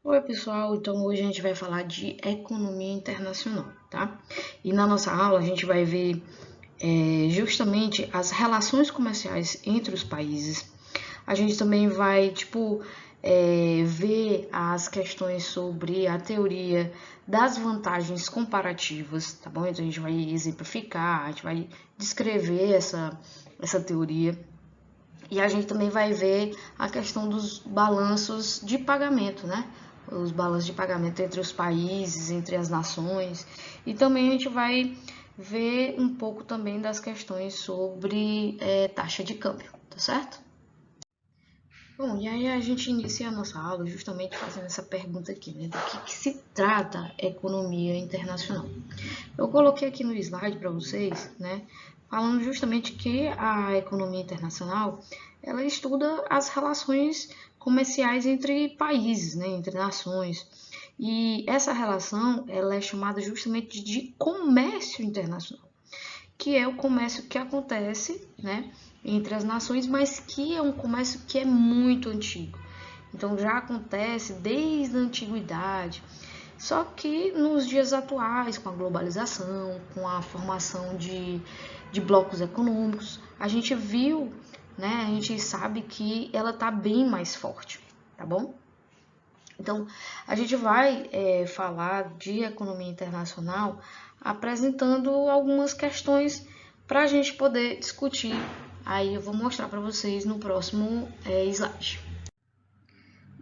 Oi, pessoal. Então, hoje a gente vai falar de economia internacional, tá? E na nossa aula a gente vai ver justamente as relações comerciais entre os países. A gente também vai, ver as questões sobre a teoria das vantagens comparativas, tá bom? Então, a gente vai exemplificar, a gente vai descrever essa teoria. E a gente também vai ver a questão dos balanços de pagamento, né? Os balanços de pagamento entre os países, entre as nações. E também a gente vai ver um pouco também das questões sobre taxa de câmbio, tá certo? Bom, e aí a gente inicia a nossa aula justamente fazendo essa pergunta aqui, né? Do que se trata a economia internacional? Eu coloquei aqui no slide para vocês, né, falando justamente que a economia internacional, ela estuda as relações comerciais entre países, né, entre nações. E essa relação, ela é chamada justamente de comércio internacional, que é o comércio que acontece, né, entre as nações, mas que é um comércio que é muito antigo. Então já acontece desde a antiguidade, só que nos dias atuais, com a globalização, com a formação de blocos econômicos, a gente viu, né, a gente sabe que ela está bem mais forte, tá bom? Então, a gente vai falar de economia internacional apresentando algumas questões para a gente poder discutir. Aí eu vou mostrar para vocês no próximo slide.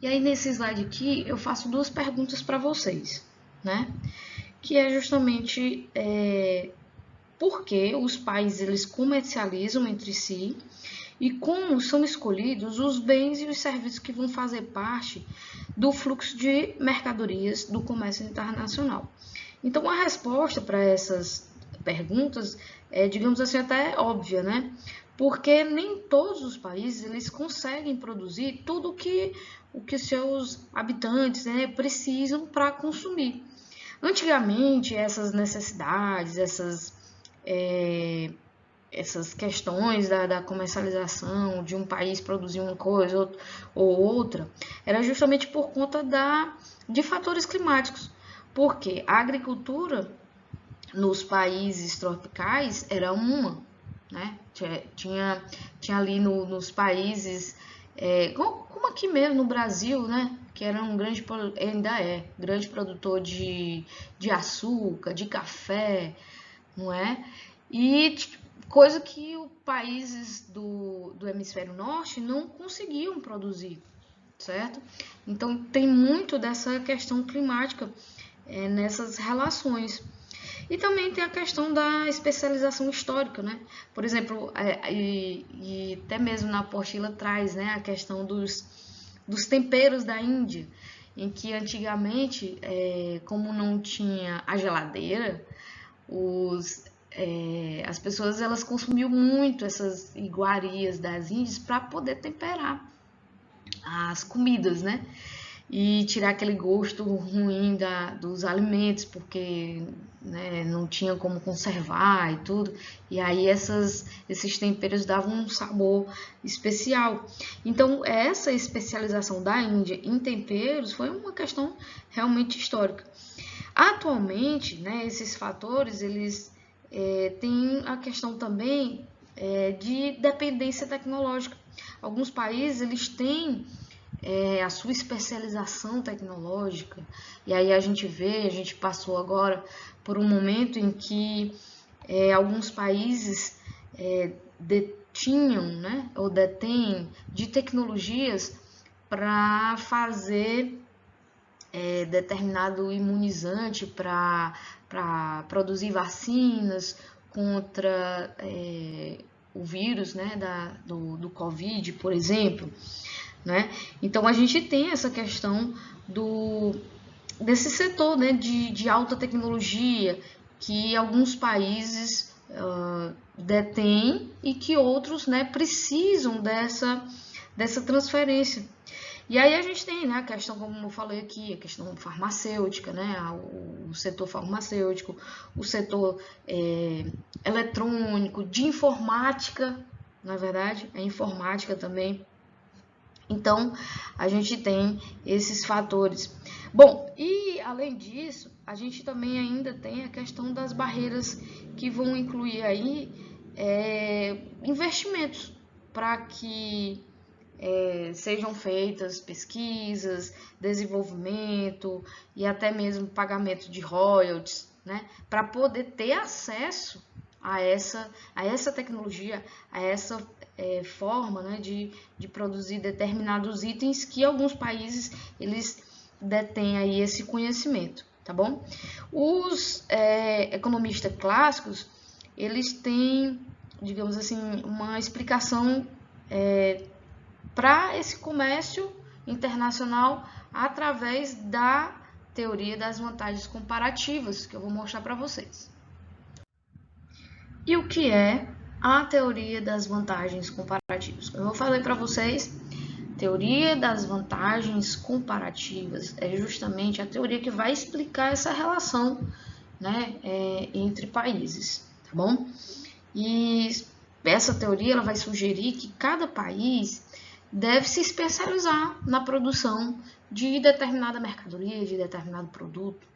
E aí nesse slide aqui eu faço duas perguntas para vocês, né? Que é justamente por que os países eles comercializam entre si e como são escolhidos os bens e os serviços que vão fazer parte do fluxo de mercadorias do comércio internacional. Então, a resposta para essas perguntas é, digamos assim, até óbvia, né? Porque nem todos os países eles conseguem produzir tudo o que seus habitantes, né, precisam para consumir. Antigamente, essas necessidades, essas questões da comercialização, de um país produzir uma coisa ou outra, era justamente por conta de fatores climáticos. Porque a agricultura nos países tropicais era uma, né? Tinha ali nos países, como aqui mesmo no Brasil, né? Que era um grande, ainda é, grande produtor de açúcar, de café, não é? E coisa que os países do hemisfério norte não conseguiam produzir, certo? Então tem muito dessa questão climática nessas relações. E também tem a questão da especialização histórica, né? Por exemplo, e até mesmo na apostila traz, né, a questão dos temperos da Índia, em que antigamente, como não tinha a geladeira, as pessoas elas consumiam muito essas iguarias das Índias para poder temperar as comidas, né? E tirar aquele gosto ruim dos alimentos, porque né, não tinha como conservar e tudo. E aí esses temperos davam um sabor especial. Então, essa especialização da Índia em temperos foi uma questão realmente histórica. Atualmente, né, esses fatores, eles têm a questão também de dependência tecnológica. Alguns países, eles têm a sua especialização tecnológica, e aí a gente passou agora por um momento em que alguns países detinham, né, ou detêm de tecnologias para fazer determinado imunizante para produzir vacinas contra o vírus, né, do Covid, por exemplo. Né? Então a gente tem essa questão desse setor, né, de alta tecnologia que alguns países detêm e que outros, né, precisam dessa transferência. E aí a gente tem, né, a questão, como eu falei aqui, a questão farmacêutica, né, o setor farmacêutico, o setor eletrônico, de informática, na verdade, a informática também Então, a gente tem esses fatores. Bom, e além disso, a gente também ainda tem a questão das barreiras que vão incluir aí investimentos para que sejam feitas pesquisas, desenvolvimento e até mesmo pagamento de royalties, né, para poder ter acesso a essa tecnologia, a essa forma, né, de produzir determinados itens que alguns países eles detêm aí esse conhecimento, tá bom? Os economistas clássicos eles têm, digamos assim, uma explicação para esse comércio internacional através da teoria das vantagens comparativas, que eu vou mostrar para vocês. E o que é a teoria das vantagens comparativas? Como eu falei para vocês, teoria das vantagens comparativas é justamente a teoria que vai explicar essa relação, né, entre países, tá bom? E essa teoria ela vai sugerir que cada país deve se especializar na produção de determinada mercadoria, de determinado produto,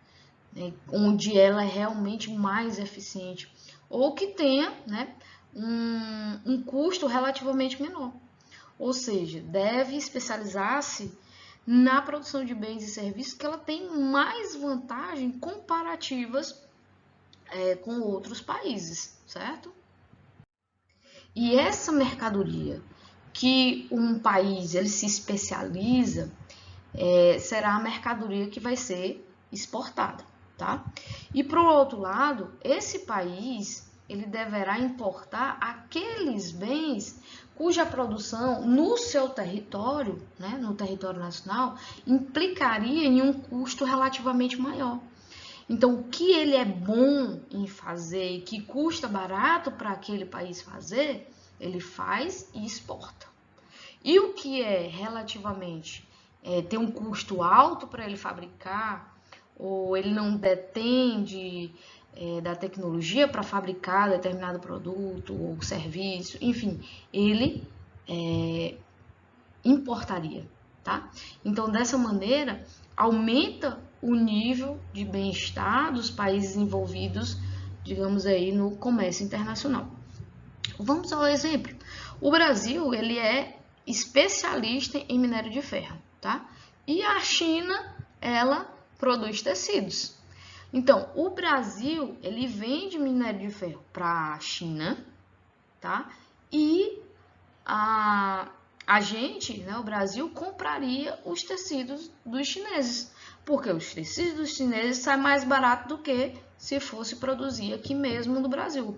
né, onde ela é realmente mais eficiente ou que tenha, né, um custo relativamente menor. Ou seja, deve especializar-se na produção de bens e serviços que ela tem mais vantagens comparativas com outros países, certo? E essa mercadoria que um país ele se especializa será a mercadoria que vai ser exportada, tá? E por outro lado, esse país ele deverá importar aqueles bens cuja produção no seu território, né, no território nacional, implicaria em um custo relativamente maior. Então, o que ele é bom em fazer e que custa barato para aquele país fazer, ele faz e exporta. E o que é relativamente tem um custo alto para ele fabricar, ou ele não detém da tecnologia para fabricar determinado produto ou serviço, enfim, ele importaria, tá? Então, dessa maneira, aumenta o nível de bem-estar dos países envolvidos, digamos aí, no comércio internacional. Vamos ao exemplo. O Brasil, ele é especialista em minério de ferro, tá? E a China, ela produz tecidos. Então, o Brasil, ele vende minério de ferro para a China, tá? E a gente, né, o Brasil, compraria os tecidos dos chineses, porque os tecidos dos chineses saem mais barato do que se fosse produzir aqui mesmo no Brasil.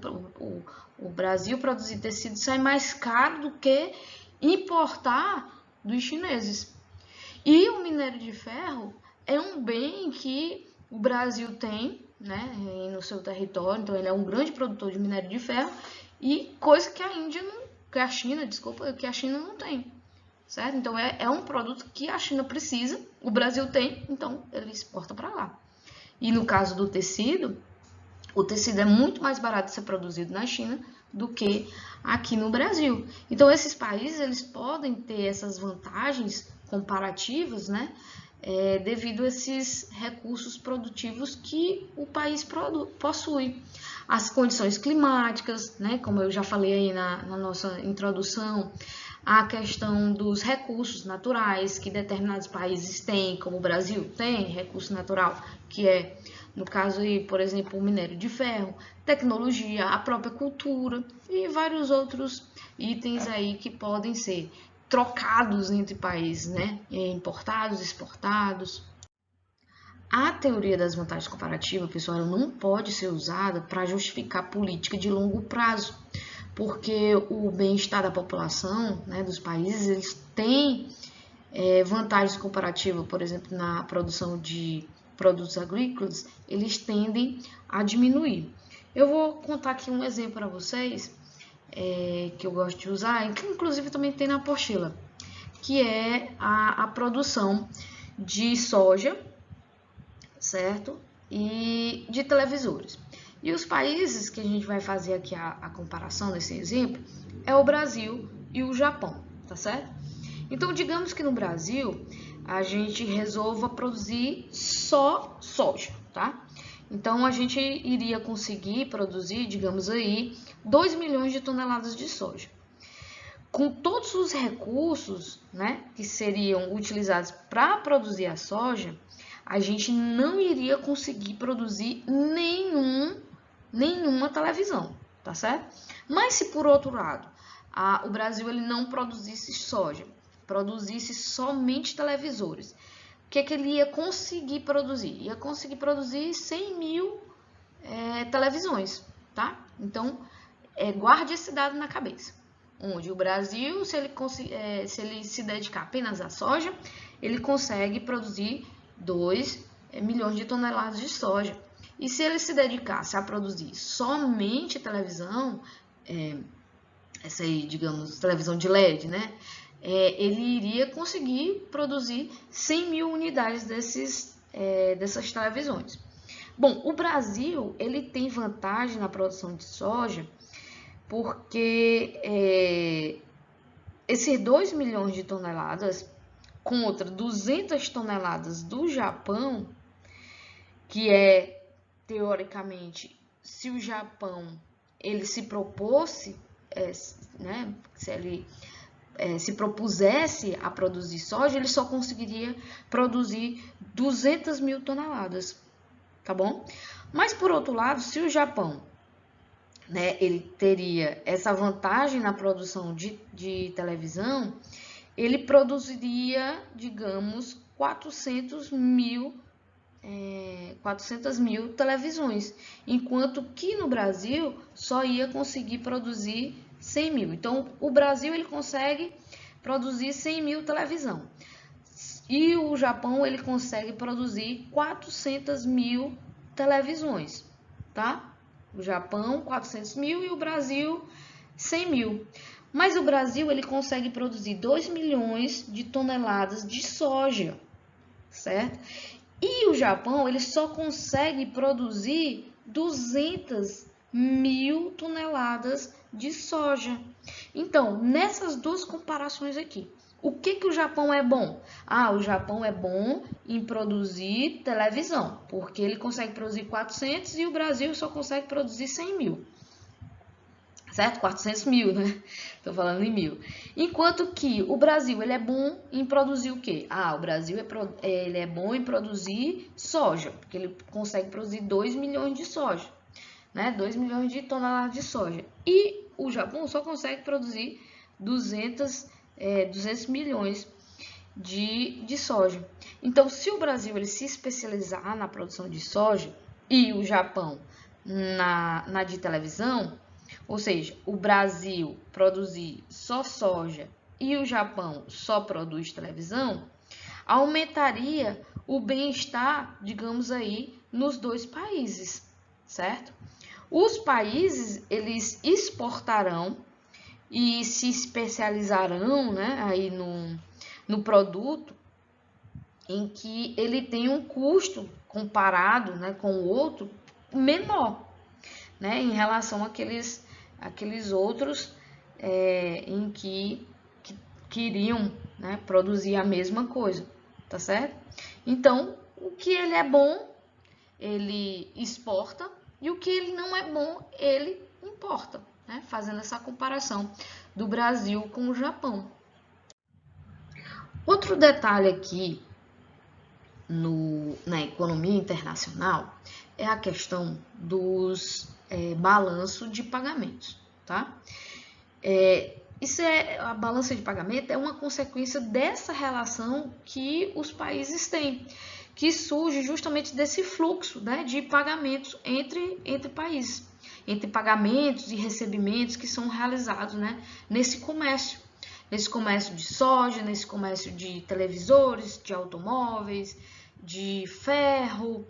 O Brasil produzir tecido sai mais caro do que importar dos chineses. E o minério de ferro é um bem que o Brasil tem, né, no seu território, então ele é um grande produtor de minério de ferro, e coisa que a Índia não, que a China não tem, certo? Então é um produto que a China precisa, o Brasil tem, então ele exporta para lá. E no caso do tecido, o tecido é muito mais barato de ser produzido na China do que aqui no Brasil. Então esses países eles podem ter essas vantagens comparativas, né? Devido a esses recursos produtivos que o país possui. As condições climáticas, né, como eu já falei aí na nossa introdução, a questão dos recursos naturais que determinados países têm, como o Brasil tem recurso natural, que é, no caso aí, por exemplo, o minério de ferro, tecnologia, a própria cultura e vários outros itens aí que podem ser trocados entre países, né? Importados, exportados. A teoria das vantagens comparativas, pessoal, ela não pode ser usada para justificar política de longo prazo, porque o bem-estar da população, né, dos países, eles têm vantagens comparativas, por exemplo, na produção de produtos agrícolas, eles tendem a diminuir. Eu vou contar aqui um exemplo para vocês, que eu gosto de usar, que inclusive também tem na apostila, que é a produção de soja, certo? E de televisores. E os países que a gente vai fazer aqui a comparação nesse exemplo é o Brasil e o Japão, tá certo? Então, digamos que no Brasil a gente resolva produzir só soja, tá? Então, a gente iria conseguir produzir, digamos aí, 2 milhões de toneladas de soja. Com todos os recursos, né, que seriam utilizados para produzir a soja, a gente não iria conseguir produzir nenhuma televisão, tá certo? Mas se por outro lado, o Brasil ele não produzisse soja, produzisse somente televisores, o que é que ele ia conseguir produzir? Ia conseguir produzir 100 mil televisões, tá? Então, guarde esse dado na cabeça. Onde o Brasil, se ele se dedicar apenas à soja, ele consegue produzir 2 milhões de toneladas de soja. E se ele se dedicasse a produzir somente televisão, essa aí, digamos, televisão de LED, né? Ele iria conseguir produzir 100 mil unidades dessas televisões. Bom, o Brasil, ele tem vantagem na produção de soja, porque esses 2 milhões de toneladas contra 200 toneladas do Japão, que teoricamente, se o Japão ele se propôs, né, se ele se propusesse a produzir soja, ele só conseguiria produzir 200 mil toneladas, tá bom? Mas, por outro lado, se o Japão, né, ele teria essa vantagem na produção de televisão, ele produziria, digamos, 400 mil televisões, enquanto que no Brasil só ia conseguir produzir 100 mil. Então, o Brasil ele consegue produzir 100 mil televisão e o Japão ele consegue produzir 400 mil televisões, tá? O Japão 400 mil e o Brasil 100 mil. Mas o Brasil ele consegue produzir 2 milhões de toneladas de soja, certo? E o Japão ele só consegue produzir 200 mil toneladas de soja. Então, nessas duas comparações aqui, o que o Japão é bom? O Japão é bom em produzir televisão, porque ele consegue produzir 400 e o Brasil só consegue produzir 100 mil. Certo? 400 mil, né? Estou falando em mil. Enquanto que o Brasil, ele é bom em produzir o quê? O Brasil ele é bom em produzir soja, porque ele consegue produzir 2 milhões de soja, né? 2 milhões de toneladas de soja. E o Japão só consegue produzir 200 milhões de soja. Então, se o Brasil ele se especializar na produção de soja e o Japão na de televisão, ou seja, o Brasil produzir só soja e o Japão só produz televisão, aumentaria o bem-estar, digamos aí, nos dois países, certo? Os países, eles exportarão e se especializarão, né, aí no produto em que ele tem um custo comparado, né, com o outro menor, né, em relação àqueles outros em que queriam, né, produzir a mesma coisa, tá certo? Então, o que ele é bom, ele exporta, e o que ele não é bom, ele importa, né, fazendo essa comparação do Brasil com o Japão. Outro detalhe aqui na economia internacional é a questão dos balanço de pagamentos, tá? A balança de pagamento é uma consequência dessa relação que os países têm, que surge justamente desse fluxo, né, de pagamentos entre países, entre pagamentos e recebimentos que são realizados, né, nesse comércio de soja, nesse comércio de televisores, de automóveis, de ferro,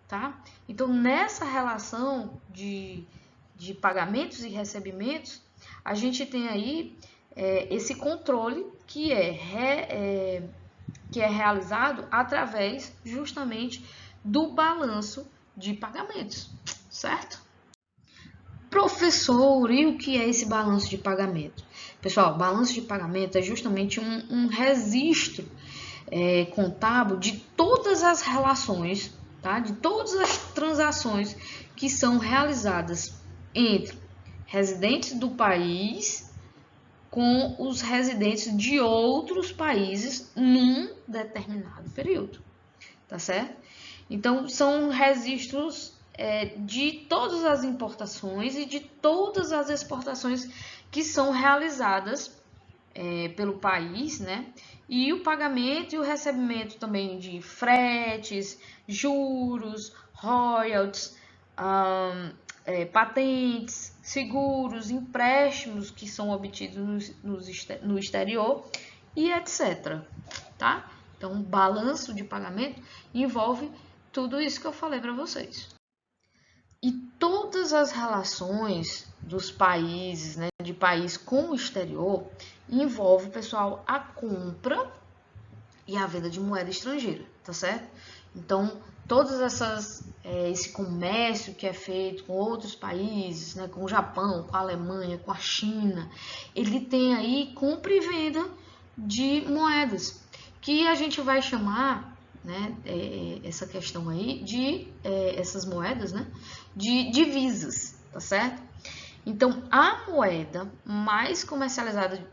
tá? Então, nessa relação de pagamentos e recebimentos, a gente tem aí esse controle que é realizado através justamente do balanço de pagamentos, certo? Professor, e o que é esse balanço de pagamento? Pessoal, balanço de pagamento é justamente um registro contábil de todas as relações, tá? De todas as transações que são realizadas entre residentes do país com os residentes de outros países num determinado período, tá certo? Então, são registros de todas as importações e de todas as exportações que são realizadas pelo país, né? E o pagamento e o recebimento também de fretes, juros, royalties, patentes, seguros, empréstimos que são obtidos no exterior e etc. Tá? Então, balanço de pagamento envolve tudo isso que eu falei para vocês. E todas as relações dos países, né, de país com o exterior, envolve, pessoal, a compra e a venda de moeda estrangeira, tá certo? Então, todas esse comércio que é feito com outros países, né, com o Japão, com a Alemanha, com a China, ele tem aí compra e venda de moedas, que a gente vai chamar, né, essa questão aí de essas moedas, né, de divisas, tá certo? Então, a moeda mais comercializada,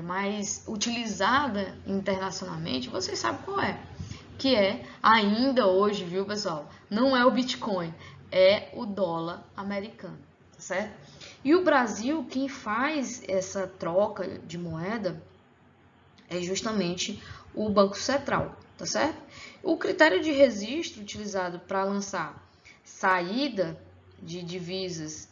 mais utilizada internacionalmente, vocês sabem qual é, que é ainda hoje, viu, pessoal? Não é o Bitcoin, é o dólar americano, tá certo? E o Brasil, quem faz essa troca de moeda é justamente o Banco Central, tá certo? O critério de registro utilizado para lançar saída de divisas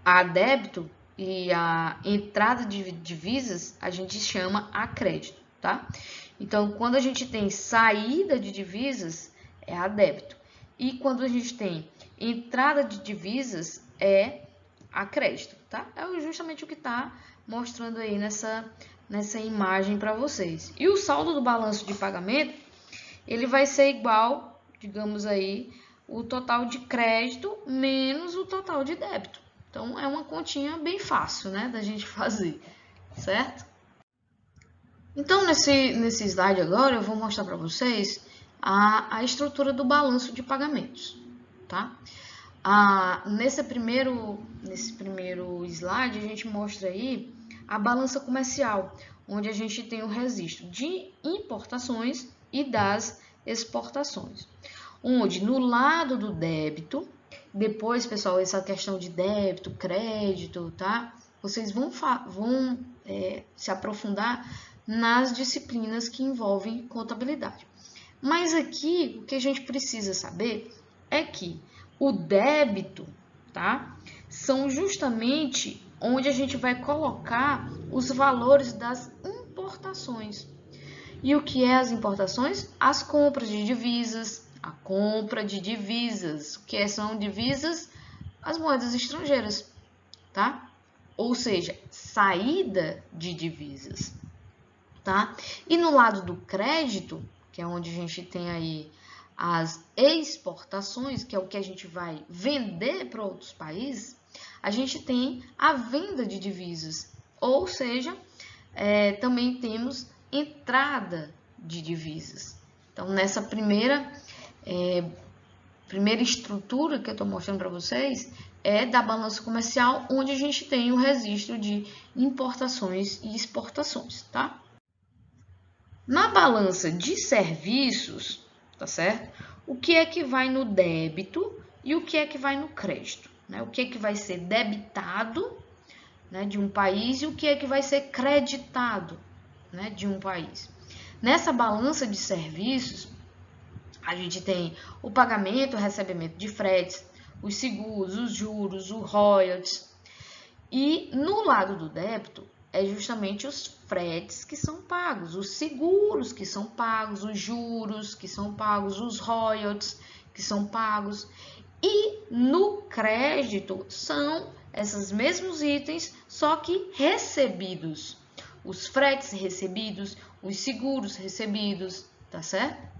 a débito e a entrada de divisas a gente chama a crédito, tá? Então, quando a gente tem saída de divisas é a débito e quando a gente tem entrada de divisas é a crédito, tá? É justamente o que está mostrando aí nessa imagem para vocês. E o saldo do balanço de pagamento, ele vai ser igual, digamos aí, o total de crédito menos o total de débito. Então, é uma continha bem fácil, né, da gente fazer, certo? Então, nesse slide agora, eu vou mostrar para vocês a estrutura do balanço de pagamentos, tá? Nesse primeiro slide, a gente mostra aí a balança comercial, onde a gente tem o registro de importações e das exportações. Onde no lado do débito, depois, pessoal, essa questão de débito, crédito, tá? Vocês vão se aprofundar nas disciplinas que envolvem contabilidade. Mas aqui, o que a gente precisa saber é que o débito, tá? São justamente onde a gente vai colocar os valores das importações. E o que é as importações? As compras de divisas, a compra de divisas. O que são divisas? As moedas estrangeiras, tá? Ou seja, saída de divisas, tá? E no lado do crédito, que é onde a gente tem aí as exportações, que é o que a gente vai vender para outros países, a gente tem a venda de divisas, ou seja, também temos entrada de divisas. Então, nessa primeira estrutura que eu estou mostrando para vocês é da balança comercial, onde a gente tem o registro de importações e exportações, tá? Na balança de serviços, tá certo? O que é que vai no débito e o que é que vai no crédito, né? O que é que vai ser debitado, né, de um país e o que é que vai ser creditado, né, de um país. Nessa balança de serviços, a gente tem o pagamento, o recebimento de fretes, os seguros, os juros, os royalties. E no lado do débito, é justamente os fretes que são pagos, os seguros que são pagos, os juros que são pagos, os royalties que são pagos. E no crédito são esses mesmos itens, só que recebidos. Os fretes recebidos, os seguros recebidos, tá certo?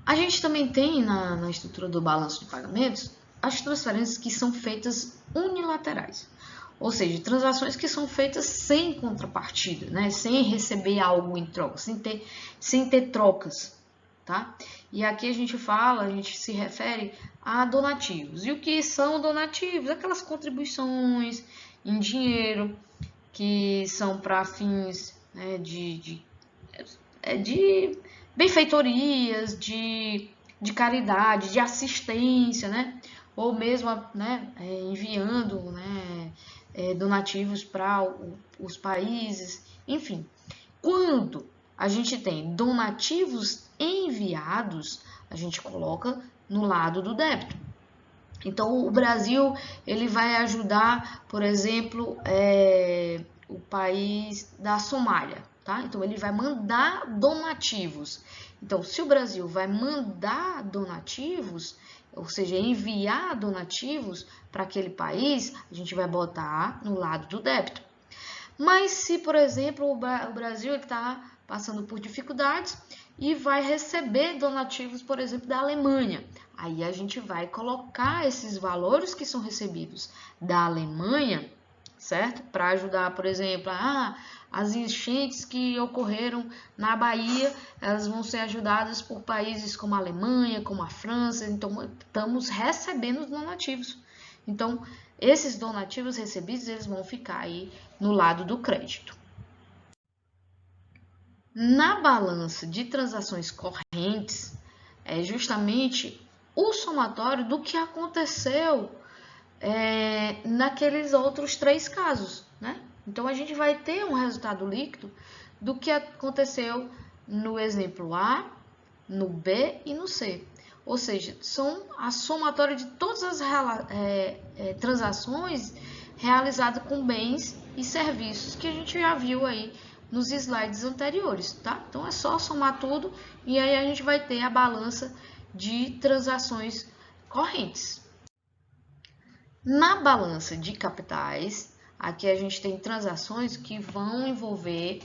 A gente também tem na estrutura do balanço de pagamentos as transferências que são feitas unilaterais. Ou seja, transações que são feitas sem contrapartida, né? Sem receber algo em troca, sem ter trocas, tá? E aqui a gente se refere a donativos. E o que são donativos? Aquelas contribuições em dinheiro que são para fins, né, de benfeitorias, de caridade, de assistência, né? Ou mesmo, né, enviando, né, donativos para os países, enfim. Quando a gente tem donativos enviados, a gente coloca no lado do débito. Então, o Brasil ele vai ajudar, por exemplo, o país da Somália, tá? Então, ele vai mandar donativos. Então, se o Brasil vai mandar donativos, ou seja, enviar donativos para aquele país, a gente vai botar no lado do débito. Mas se, por exemplo, o Brasil está passando por dificuldades e vai receber donativos, por exemplo, da Alemanha, aí a gente vai colocar esses valores que são recebidos da Alemanha, certo? Para ajudar, por exemplo, as enchentes que ocorreram na Bahia, elas vão ser ajudadas por países como a Alemanha, como a França, então estamos recebendo donativos. Então, esses donativos recebidos, eles vão ficar aí no lado do crédito. Na balança de transações correntes, é justamente o somatório do que aconteceu naqueles outros 3 casos, né? Então, a gente vai ter um resultado líquido do que aconteceu no exemplo A, no B e no C. Ou seja, são a somatória de todas as transações realizadas com bens e serviços que a gente já viu aí nos slides anteriores, tá? Então, é só somar tudo e aí a gente vai ter a balança de transações correntes. Na balança de capitais, aqui a gente tem transações que vão envolver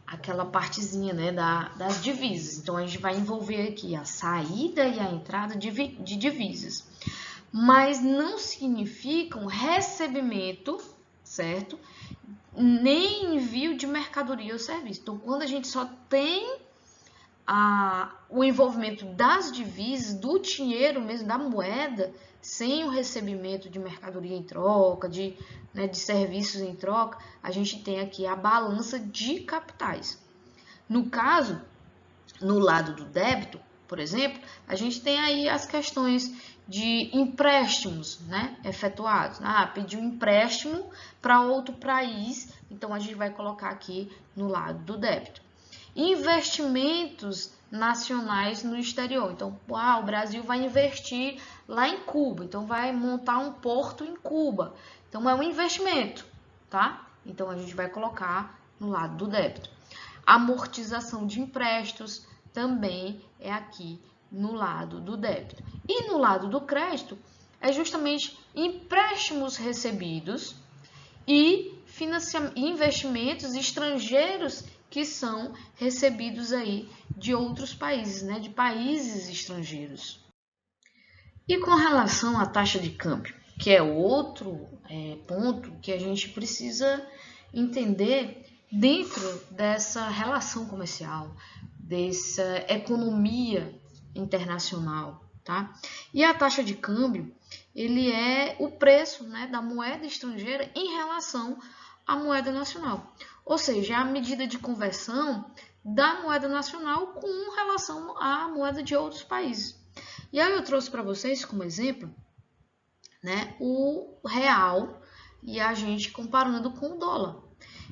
aquela partezinha, né, das divisas. Então, a gente vai envolver aqui a saída e a entrada de divisas. Mas não significam recebimento, certo? Nem envio de mercadoria ou serviço. Então, quando a gente só tem o envolvimento das divisas, do dinheiro mesmo, da moeda, sem o recebimento de mercadoria em troca, de serviços em troca, a gente tem aqui a balança de capitais. No caso, no lado do débito, por exemplo, a gente tem aí as questões de empréstimos, né, efetuados. Pediu um empréstimo para outro país, então a gente vai colocar aqui no lado do débito. Investimentos nacionais no exterior. Então, o Brasil vai investir lá em Cuba, então vai montar um porto em Cuba. Então, é um investimento, tá? Então, a gente vai colocar no lado do débito. Amortização de empréstimos também é aqui no lado do débito. E no lado do crédito, é justamente empréstimos recebidos e investimentos estrangeiros que são recebidos aí de outros países, né, de países estrangeiros. E com relação à taxa de câmbio, que é outro ponto que a gente precisa entender dentro dessa relação comercial, dessa economia internacional, tá? E a taxa de câmbio, ele é o preço, né, da moeda estrangeira em relação à moeda nacional. Ou seja, é a medida de conversão da moeda nacional com relação à moeda de outros países. E aí eu trouxe para vocês como exemplo, né, o real e a gente comparando com o dólar.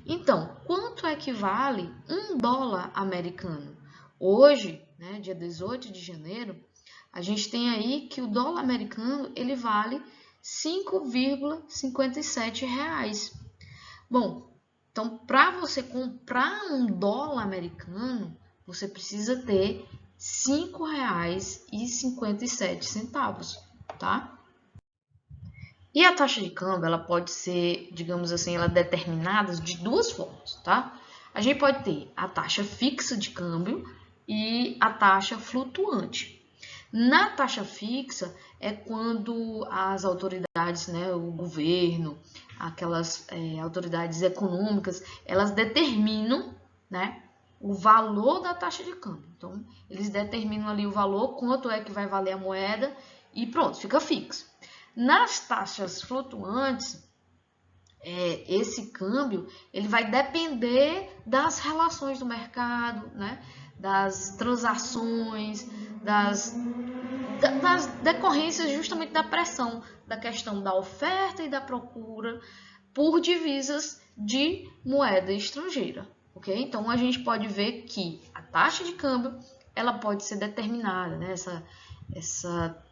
Então, quanto equivale um dólar americano? Hoje, né, dia 18 de janeiro, a gente tem aí que o dólar americano ele vale R$ 5,57. Bom, então, para você comprar um dólar americano, você precisa ter R$ 5,57, tá? E a taxa de câmbio, ela pode ser, digamos assim, ela é determinada de 2 formas, tá? A gente pode ter a taxa fixa de câmbio e a taxa flutuante. Na taxa fixa é quando as autoridades, né, o governo, aquelas autoridades econômicas, elas determinam, né, o valor da taxa de câmbio. Então, eles determinam ali o valor, quanto é que vai valer a moeda e pronto, fica fixo. Nas taxas flutuantes, esse câmbio ele vai depender das relações do mercado, né, das transações, das decorrências justamente da pressão, da questão da oferta e da procura por divisas de moeda estrangeira, ok? Então, a gente pode ver que a taxa de câmbio, ela pode ser determinada, né? Essa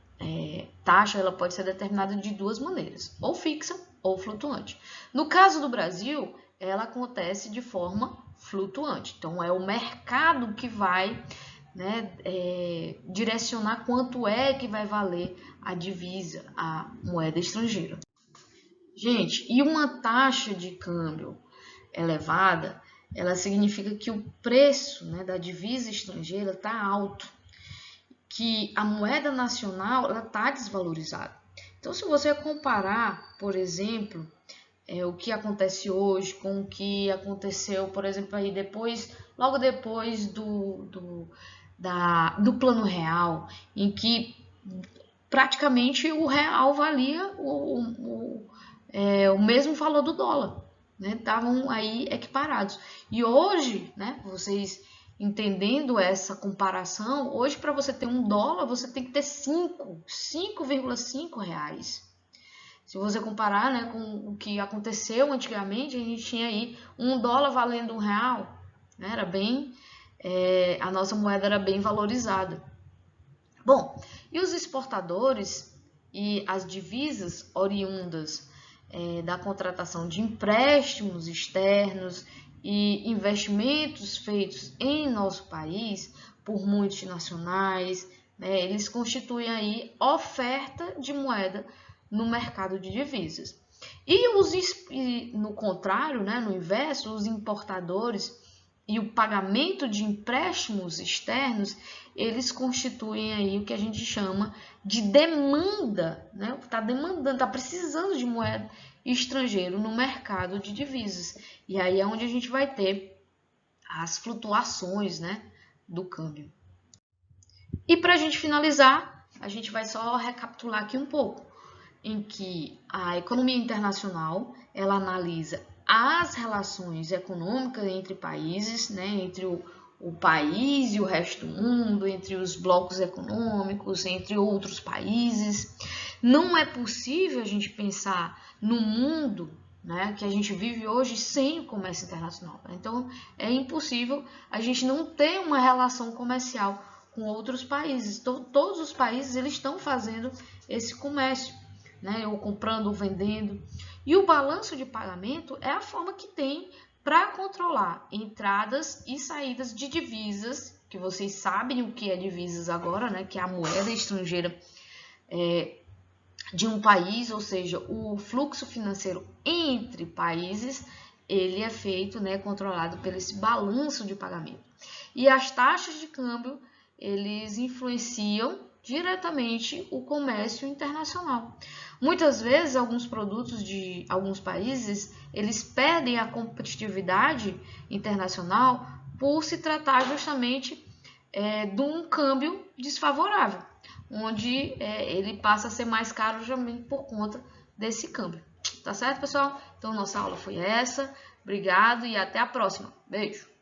taxa, ela pode ser determinada de duas maneiras, ou fixa ou flutuante. No caso do Brasil, ela acontece de forma flutuante. Então, é o mercado que vai, né, direcionar quanto é que vai valer a divisa, a moeda estrangeira. Gente, e uma taxa de câmbio elevada, ela significa que o preço, né, da divisa estrangeira está alto, que a moeda nacional está desvalorizada. Então, se você comparar, por exemplo, o que acontece hoje com o que aconteceu, por exemplo, aí logo depois do Plano Real, em que praticamente o real valia o mesmo valor do dólar, né? Estavam aí equiparados. E hoje, né, vocês entendendo essa comparação, hoje para você ter um dólar, você tem que ter 5,5 reais. Se você comparar, né, com o que aconteceu antigamente, a gente tinha aí um dólar valendo R$1, né? Era bem, a nossa moeda era bem valorizada. Bom, e os exportadores e as divisas oriundas da contratação de empréstimos externos e investimentos feitos em nosso país por multinacionais, né, eles constituem aí oferta de moeda no mercado de divisas. E no contrário, né, no inverso, os importadores e o pagamento de empréstimos externos, eles constituem aí o que a gente chama de demanda, né? Está demandando, está precisando de moeda estrangeira no mercado de divisas. E aí é onde a gente vai ter as flutuações, né, do câmbio. E para a gente finalizar, a gente vai só recapitular aqui um pouco, em que a economia internacional, ela analisa as relações econômicas entre países, né, entre o país e o resto do mundo, entre os blocos econômicos, entre outros países. Não é possível a gente pensar no mundo, né, que a gente vive hoje sem o comércio internacional. Então, é impossível a gente não ter uma relação comercial com outros países. Então, todos os países eles estão fazendo esse comércio, né, ou comprando ou vendendo. E o balanço de pagamento é a forma que tem para controlar entradas e saídas de divisas, que vocês sabem o que é divisas agora, né, que é a moeda estrangeira de um país, ou seja, o fluxo financeiro entre países, ele é feito, né, controlado pelo esse balanço de pagamento. E as taxas de câmbio, eles influenciam diretamente o comércio internacional. Muitas vezes, alguns produtos de alguns países, eles perdem a competitividade internacional por se tratar justamente de um câmbio desfavorável, onde ele passa a ser mais caro justamente por conta desse câmbio. Tá certo, pessoal? Então, nossa aula foi essa. Obrigado e até a próxima. Beijo!